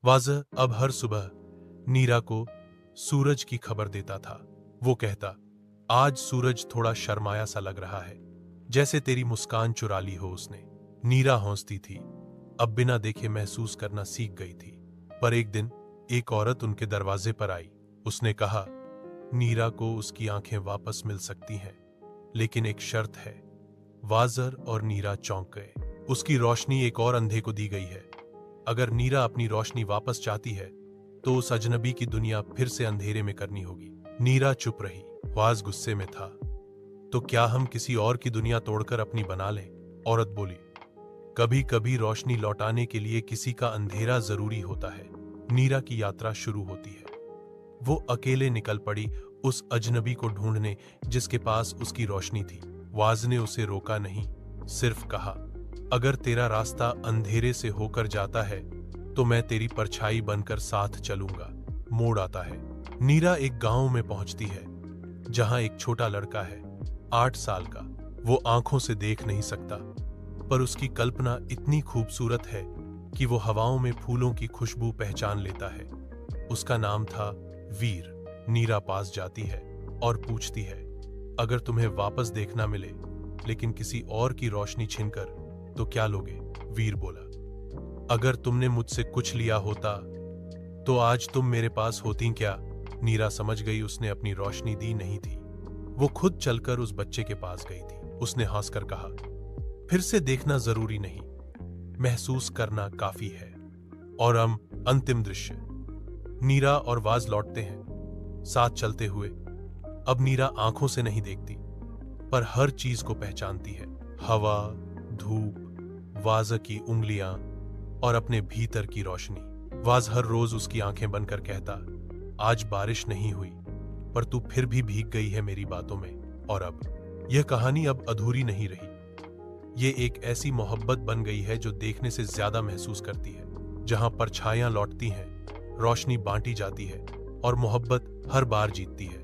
वाज़ह अब हर सुबह नीरा को सूरज की खबर देता था। वो कहता, आज सूरज थोड़ा शर्माया सा लग रहा है, जैसे तेरी मुस्कान चुरा ली हो उसने। नीरा हौंसती थी, अब बिना देखे महसूस करना सीख गई थी। पर एक दिन एक औरत उनके दरवाजे पर आई। उसने कहा, नीरा को उसकी आंखें वापस मिल सकती हैं, लेकिन एक शर्त है। वाज़र और नीरा चौंक गए। उसकी रोशनी एक और अंधे को दी गई है। अगर नीरा अपनी रोशनी वापस चाहती है तो उस अजनबी की दुनिया फिर से अंधेरे में करनी होगी। नीरा चुप रही। वाज गुस्से में था। तो क्या हम किसी और की दुनिया तोड़कर अपनी बना लें? औरत बोली, कभी कभी रोशनी लौटाने के लिए किसी का अंधेरा जरूरी होता है। नीरा की यात्रा शुरू होती है। वो अकेले निकल पड़ी उस अजनबी को ढूंढने जिसके पास उसकी रोशनी थी। वाज ने उसे रोका नहीं, सिर्फ कहा, अगर तेरा रास्ता अंधेरे से होकर जाता है तो मैं तेरी परछाई बनकर साथ चलूंगा। मोड़ आता है। नीरा एक गांव में पहुंचती है जहां एक छोटा लड़का है, 8 साल का। वो आंखों से देख नहीं सकता, पर उसकी कल्पना इतनी खूबसूरत है कि वो हवाओं में फूलों की खुशबू पहचान लेता है। उसका नाम था वीर। नीरा पास जाती है और पूछती है, अगर तुम्हें वापस देखना मिले लेकिन किसी और की रोशनी छीनकर तो क्या लोगे? वीर बोला, अगर तुमने मुझसे कुछ लिया होता तो आज तुम मेरे पास होती क्या? नीरा समझ गई उसने अपनी रोशनी दी नहीं थी। वो खुद चलकर उस बच्चे के पास गई थी। उसने हंसकर कहा, फिर से देखना जरूरी नहीं, महसूस करना काफी है। और अंतिम दृश्य। नीरा और वाज लौटते हैं साथ चलते हुए। अब नीरा आंखों से नहीं देखती, पर हर चीज को पहचानती है। हवा, धूप, वाज की उंगलियां और अपने भीतर की रोशनी। वाज हर रोज उसकी आंखें बनकर कहता, आज बारिश नहीं हुई पर तू फिर भी भीग गई है मेरी बातों में। और अब यह कहानी अब अधूरी नहीं रही। ये एक ऐसी मोहब्बत बन गई है जो देखने से ज्यादा महसूस करती है, जहां परछाइयां लौटती हैं, रोशनी बांटी जाती है और मोहब्बत हर बार जीतती है।